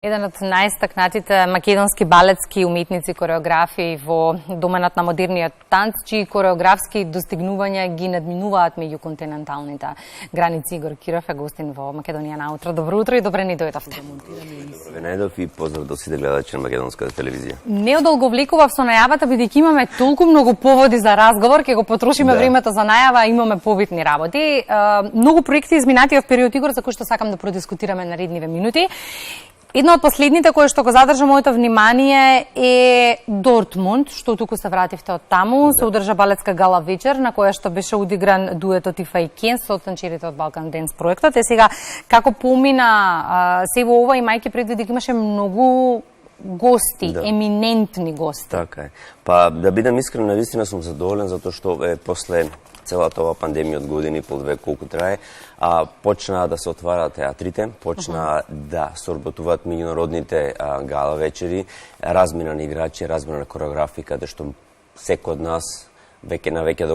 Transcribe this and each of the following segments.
Еден од најстакнатите македонски балетски уметници, кореографи во доменот на модерниот танц, чии кореографски достигнувања ги надминуваат меѓуконтиненталните граници. Игор Киров е гостин во Македонија на утро. Добро утро и добре ни дојдовте. Добро ве најдов и поздрав до сите гледачи на македонската телевизија. Не одолговлекував со најавата, бидејќи имаме толку многу поводи за разговор, ќе го потрошиме времето за најава, имаме побитни работи. Многу проекти изминатиот период, Игор, за кои што сакам да продискутираме наредниве минути. Едно од последните кое што го задржа моето внимание е Дортмунд, што туку се вративте од таму, се одржа балетска гала вечер на која што беше одигран дуетот Ифа и Кен со танчерите од Балкан Денс проектот. Е сега како помина се во ова, имајќи предвид дека имаше многу гости, еминентни гости. Така е. Па да бидам искрен, навистина сум задоволен затоа што после целата ова пандемија од години и пол две колку трае, почна да се отвараат театрите, почна да се работуваат меѓународните гала вечери, размена на играчи, размена на кореографика, каде што секој од нас веќе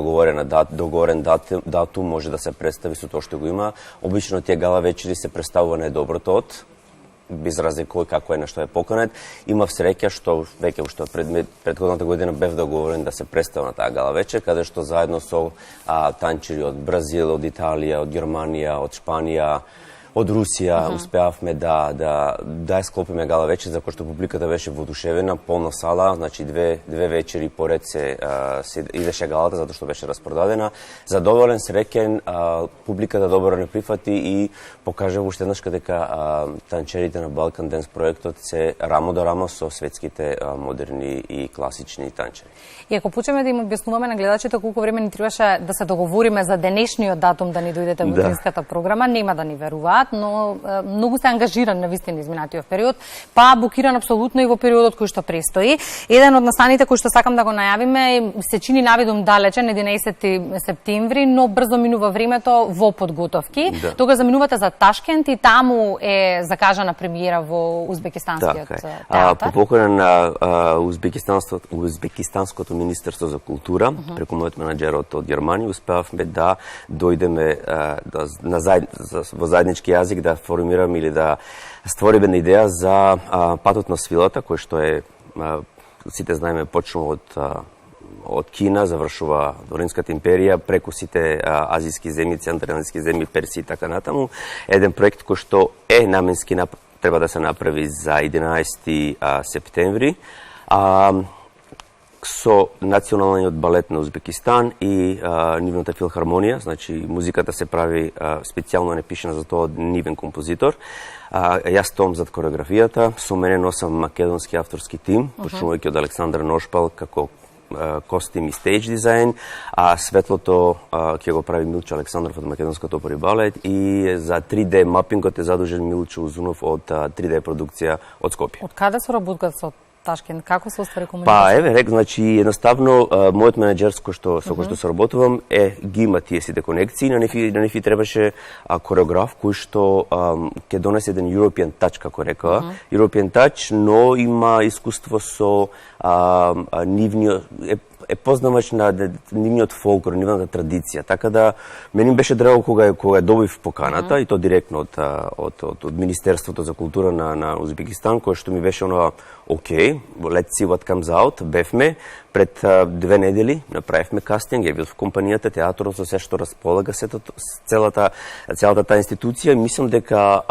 договорен датум може да се представи со тоа што го има. Обично тие гала вечери се представува најдоброто од, без разлика како е на што е поканет. Имав среќа што веќе уште предходната година бев договорен да се представи на таа гала вечер, каде што заедно со танчери од Бразил, од Италија, од Германија, од Шпанија, од Русија успеавме да склопиме гала вечер, за кој што публиката беше воодушевена, полна сала, значи две вечери поред се идеше галата затоа што беше распродадена. Задоволен, среќен, публиката добро не прифати и покажа уште еднаш дека танчерите на Балкан Денс проектот се рамо до рамо со светските модерни и класични танчери. И ако почнеме да им објаснуваме на гледачите колку време ни требаше да се договориме за денешниот датум да ни дојдете во утринската програма, нема да ни веруваат, но многу се ангажиран на вистина изминатиот период, па букиран апсолутно и во периодот кој што престои. Еден од настаните кој што сакам да го најавиме се чини навидум далечен, 11 септември, но брзо минува времето во подготовки. Тога заминувате за Ташкент и таму е закажана премиера во узбекистанскиот театар. По покана на узбекистанското Министерство за култура, преку мојот менаџер од Германија, успеавме да дојдеме во заеднички јазик да формираме или да створиме една идеја за патот на свилата, кој што е, сите знаеме, почнува од Кина, завршува до Римската империја, преку сите азијски земји, централни земји, Персија и така натаму. Еден проект кој што е наменски треба да се направи за 11 септември. Со Националниот балет на Узбекистан и нивната филхармонија, значи музиката се прави специјално непишена за тоа од нивен композитор. Јас стоам зад кореографијата, со мене носам македонски авторски тим, почнувајќи од Александар Ношпал како костим и стејдж дизајн, а светлото ќе го прави Милчо Александров од Македонското опера и балет и за 3D мапингот е задужен Милчо Узунов од 3D продукција од Скопје. Од каде се работат со Ташкент? Како се оствари комуникација? Па еве значи едноставно мојот менаџер со кој што соработувам ги има тие сите конекции, на нив требаше кореограф кој што ќе донесе еден European touch, како рекоа. European touch, но има искуство со нивниот е познавач на нивниот фолклор, нивната традиција. Така да мене беше драго кога добив поканата и то директно од Министерството за култура на Узбекистан, кое што ми беше онова окей, let's see what comes out. Бевме пред 2 недели, направивме кастинг, ја видов компанијата, театрот, со се што располага, целата таа институција и мислам дека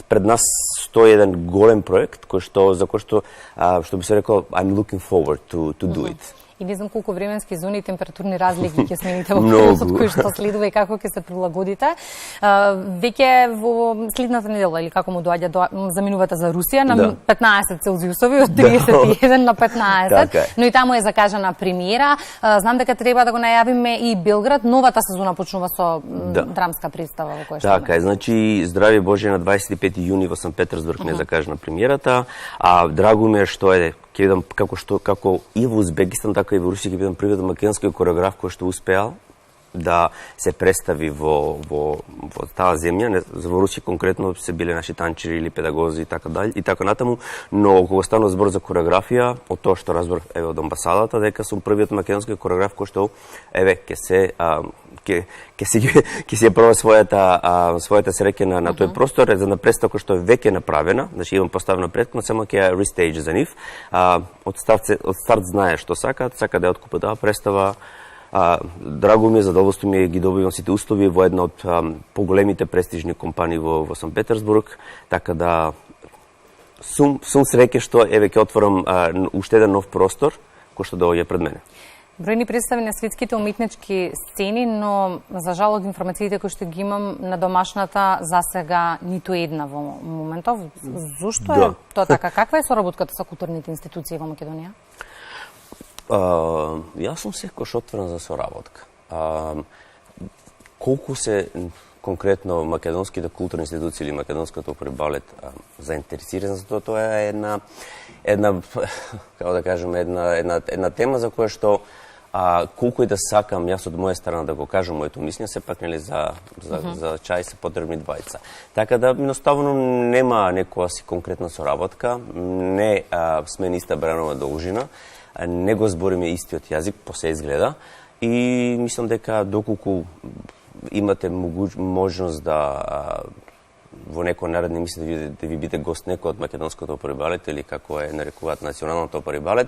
пред нас стои еден голем проект за кој што би се рекол I'm looking forward to do it. И не знам колку временски зони и температурни разлики ќе смените во периодот кој што следува и како ќе се прилагодите. Веќе во следната недела или како му доаѓа заминувате за Русија на 15 Целзиусови од 31 на 15, но и таму е закажана премиера. Знам дека треба да го најавиме и Белград, новата сезона почнува со драмска представа во која што. Така е, значи здрави Боже на 25 јуни во Санкт Петерсбург не закажана премиерата, драго ми е што е ќе видам како и во Узбекистан, така и во Русија ќе видам првиот македонски кореограф кој што успеал да се представи во таа земја. Во Русија конкретно се биле наши танчери или педагози и така натаму, но кога станува збор за кореографија, од тоа што разбрав од амбасадата, дека сум првиот македонски кореограф кој што ќе си пробава својата среќа на тој простор, за на представа која што е веќе направена, значи имам поставено претходно, само ќе ја рестейдж за нив. Од старт знае што сака да ја откупи таа представа. Драго ми е, задоволство ми е, ги добивам сите услови во една од поголемите престижни компании во Санкт Петерсбург, така да сум среќен што ќе отворам уште еден нов простор кој што доаѓа пред мене. Бројни представи на светските уметнички сцени, но за жал од информациите кои што ги имам на домашната засега ниту една во моментов. Зошто е тоа така? Каква е соработката со културните институции во Македонија? Јас сум секојаш отворен за соработка. Колку се конкретно македонските културни институции или македонското опера и балет заинтересирани за тоа е една како да кажем една тема за која што колку и да сакам јас од моја страна да го кажам моето мислење, сепак нели за чај се потребни двајца. Така да едноставно нема некоја си конкретна соработка, не сме на иста бранова должина, не го збориме истиот јазик, по се изгледа, и мислам дека доколку имате можност да во некој наредни мисли да ви биде гост некој од македонското опера и балет или како е нарекуваат националното опера и балет,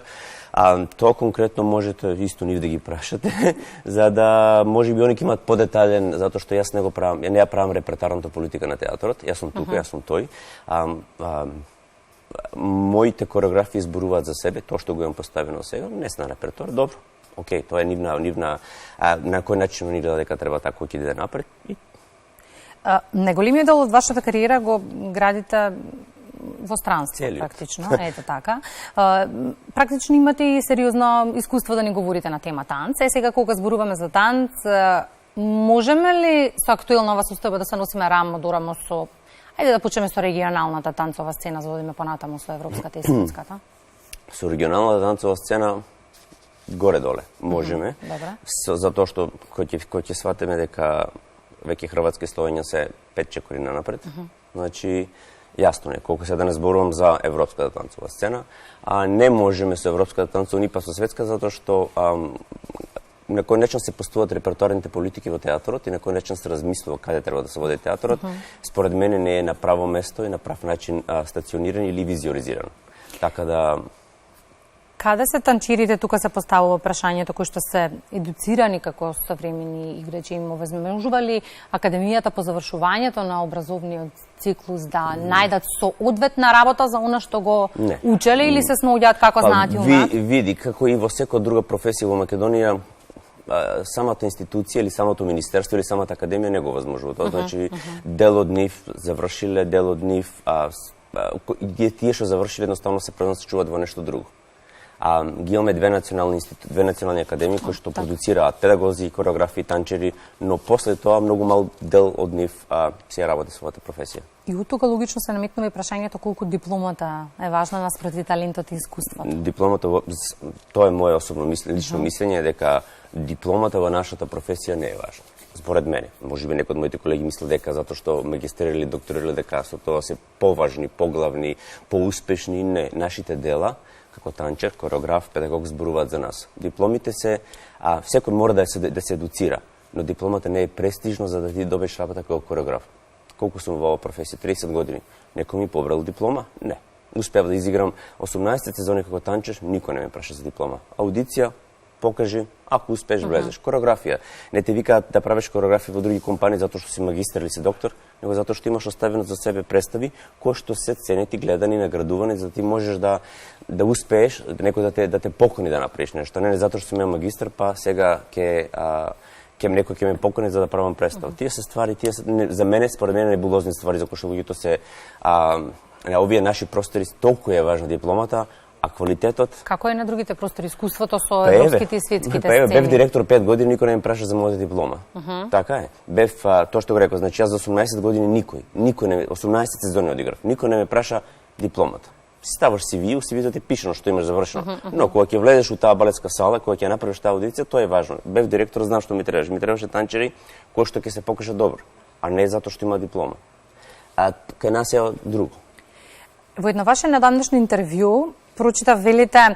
тоа конкретно можете исто нив да ги прашате, за да можеби они ќе имаат подетален, затоа што јас не ја правам репертуарната политика на театарот, јас сум тука, јас сум тој. Моите кореографии зборуваат за себе, тоа што го имам поставено сега, не на репертуар, добро. Океј, тоа е нивна на кој начин они гледа дека треба така ќе иде напред. Неголемиот дел од вашата кариера го градите во странство, практично, ето така. Практично имате и сериозно искуство да ни говорите на тема танц. Сега кога зборуваме за танц, можеме ли со актуелна ова состојба да се носиме рамо до рамо со, ајде да почнеме со регионалната танцова сцена, за да одиме понатаму со европската и светската? Со регионалната танцова сцена горе-доле можеме, затоа што кој ќе сватиме дека веќе Хрватска и Словенија се 5 чекори напред. Значи, јасно е, колку се да не зборувам за европската танцова сцена, не можеме со европската танцова ни па со светска, затоа што на кој начин се постуваат репертуарните политики во театарот и на кој начин се размислува каде треба да се води театарот, според мене не е на право место и на прав начин стациониран или визуализиран. Така да каде се танчирите, тука се поставува прашањето, кои што се едуцирани како современи играчи, им овозможува ли Академијата по завршувањето на образовниот циклус да најдат соодветна работа за она што го учеле или се снаоѓаат како знаат и у нас? Види, како и во секоја друга професија во Македонија, самата институција или самото министерство или самата академија не го возможува тоа. Значи, дел од нив завршиле, дел од нив тие што завршиле едноставно се пренасочуваат во нешто друго. Ги имаме две национални академии кои што продуцираат педагози, кореографи, танчери, но после тоа многу мал дел од нив се работи својата професија. И од тука логично се наметнува и прашањето колку дипломата е важна наспроти талентот и искуството. Дипломата, тоа е моје особено лично мислење, дека дипломата во нашата професија не е важна. Според мене, можеби некои од моите колеги мислат дека затоа што магистрирали, докторирали, дека со тоа се поважни, поглавни, поуспешни. Не, нашите дела како танчер, кореограф, педагог зборуваат за нас. Дипломите се, секој мора да се едуцира, но дипломата не е престижно за да ти добиеш работа како кореограф. Колку сум во оваа професија? 30 години. Некој ми побрал диплома? Не. Успеав да изиграм 18 сезони како танчер, никој не ме праша за диплома. Аудиција, покажи, ако успееш влезеш. Кореографија. Не те викаат да правиш кореографија во други компании затоа што си магистар или си доктор, него затоа што имаш оставено за себе представи кои што се ценети, гледани, наградувани, за да ти можеш да успееш, некој да те покани да направиш нешто. Не затоа што сум ја магистар, па сега некој ќе ме покани за да правам представа. Тие се ствари, за мене, според мене, небулозни ствари, за кои што луѓето се на овие наши простори толку е важна дипломата, а квалитетот... Како е на другите простори, искуството со европските и светските сцени? Бев директор 5 години, никој не ме праша за мојата диплома. Така е. Бев, тоа што го реков, значи јас за 18 години никој не 18 сезони одиграв, никој не ме праша дипломата. си ставаш CV, у CV-то ти пишено што имаш завршено. Но кога ќе влезеш у таа балетска сала, кога ќе направиш таа аудиција, тоа е важно. Бев директор, знам што ми требаше. Ми требаше танчери кои што ќе се покаже добро, а не затоа што има диплома. А кај нас е друго. Во едно ваше недавнешно интервју прочитав, велите,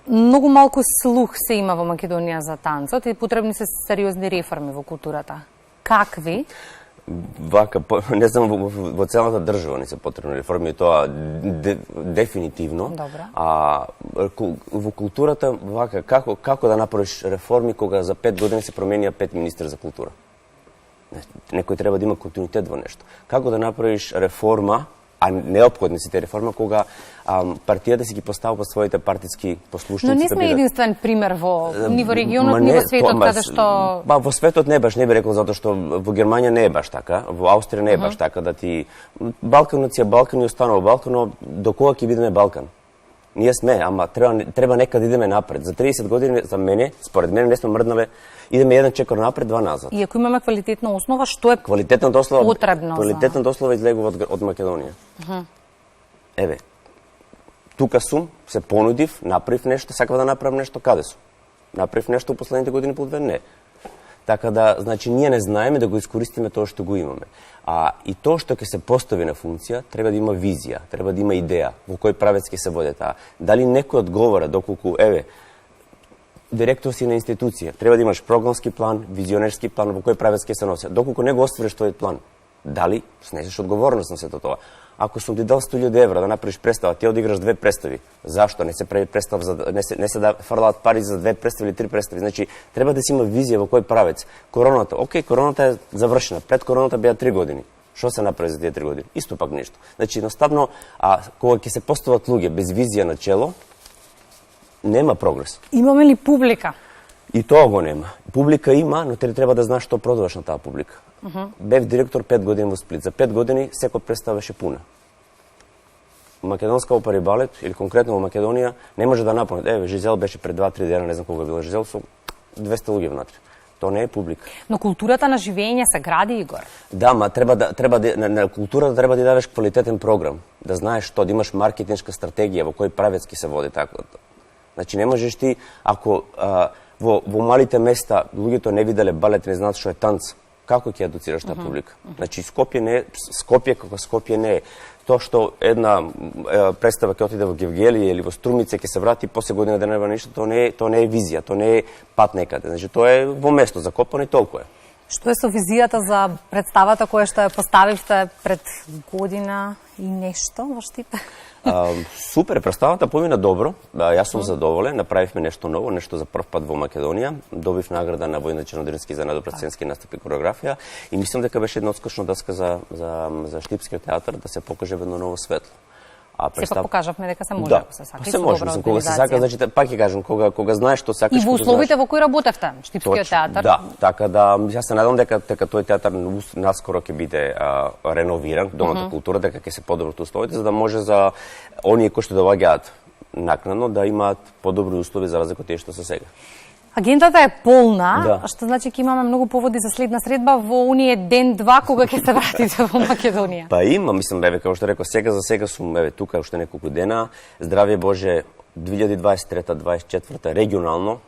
многу малку слух се има во Македонија за танцот и потребни се сериозни реформи во културата. Какви? Вака, не знам, во целата држава не се потребни реформи, тоа дефинитивно. Добра. Во културата, вака, како да направиш реформи кога за 5 години се променија 5 министри за култура? Некој треба да има континуитет во нешто. Како да направиш реформа, а неопходни се те реформа, кога партијата си ги поставува своите партиски послушници. Но не сме единствен пример ни во регионот, ни во светот, каде што... Во светот не баш, не би рекол, затоа што во Германија не е баш така, во Австрија не е баш така, да ти... Балканот си е Балкан и останува Балкан, но до кога ќе бидеме Балкан? Ние сме, ама треба некад идеме напред. За 30 години, за мене, според мене, не сме мрднале, идеме еден чекор напред, два назад. И ако имаме квалитетна основа, што е квалитетната основа, потребно? Квалитетната основа излегува од Македонија. Еве, тука сум, се понудив, направив нешто, сакав да направам нешто, каде сум? Направив нешто у последните години по две? Не. Така да, значи, ние не знаеме да го искористиме тоа што го имаме. И тоа што ќе се постави на функција, треба да има визија, треба да има идеја во кој правец ќе се води таа. Дали некој одговара доколку, еве, директор си на институција, треба да имаш програмски план, визионерски план во кој правец ќе се носи. Доколку не го оствариш тој план, дали снесеш одговорност на сето тоа? Ако сум ти дал 100.000 евра да направиш представа, ти одиграш 2 представи. Зашто не се прави представа за не се да фрлаат пари за 2 представи или 3 представи? Значи треба да си има визија во кој правец. Короната, окей, короната е завршена. Пред короната беа 3 години. Што се направи за тие 3 години? Исто пак нешто. Значи едноставно, кога ќе се постават луѓе без визија на чело, нема прогрес. Имаме ли публика? И тоа го нема. Публика има, но треба да знаеш што продаваш на таа публика. Бев директор 5 години во Сплит. За 5 години секој представа беше пуна. Македонска опера и балет, или конкретно во Македонија, не може да напълни. Еве, Жизел беше пред 2-3 дена, не знам кога била Жизел, со 200 луѓе внатре. Тоа не е публика. Но културата на живење се гради, Игор. Да, ма на културата треба да дадеш квалитетен програм, да знаеш што, да имаш маркетиншка стратегија во кој правец ќе се води така. Значи не можеш ти, ако во малите места луѓето не виделе балет, не знаат што е танц, како ќе едуцираш таа публика? Значи Скопје како Скопје не е. Тоа што една представа ќе отиде во Гевгелија или во Струмица ќе се врати после година да не нема ништо, тоа не е визија, тоа не е пат некаде. Значи тоа е во место закопано и толку е. Што е со визијата за представата која што ја поставивте пред година и нешто во Штип? Супер, представата помина добро. Јас сум задоволен, направивме нешто ново, нешто за прв пат во Македонија. Добив награда на Војна Чернодарински за најдобра сценски настап и кореографија и мислам дека беше една одскочна даска за Штипскиот театар да се покаже во едно ново светло. Сепак покажавме дека се може, да, ако се сака. Се може, мислам, кога се сака, значи, пак ќе кажам, кога знаеш што сакаш. И во условите во кои работевте, Штипскиот театар. Да, така да, јас се надам дека тој театар наскоро ќе биде реновиран, домот култура, дека ќе се подобрат условите, за да може за оние кои што доаѓаат накнадно да имаат подобри услови за разлика од тие што се сега. Агендата е полна, што значи ќе имаме многу поводи за следна средба во оние ден-два кога ќе се вратите во Македонија. Па има, мислам, како што реков, за сега сум тука уште неколку дена. Здравје Боже, 2023-2024 регионално,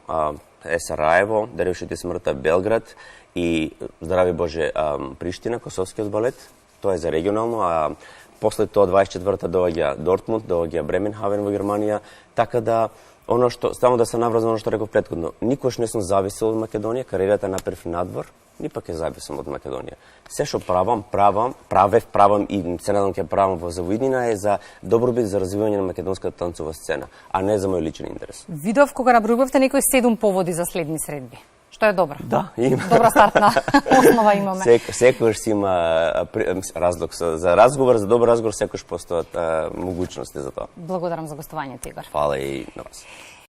Сараево, Дервишите смртта Белград и здравје Боже Приштина, Косовскиот балет. Тоа е за регионално, а после тоа 24-та доаѓа Дортмунд, доаѓа Бременхавен во Германија, така да оно што само да се наврзам оно што реков претходно, никош не сум зависел од Македонија, кариерата направив надвор, ни пак ја зависам од Македонија. Се што правам и се надам ќе правам во завоиднина е за добробит за развивање на македонската танцова сцена, а не за мој личен интерес. Видов кога набројувавте некои 7 поводи за следни средби. Што е добро. Да, има. Добра стартна основа имаме. Секојаш си има разлог за разговор, за добар разговор, секојаш постојат могуćности за тоа. Благодарам за гостувањето, Игор. Фала и на вас.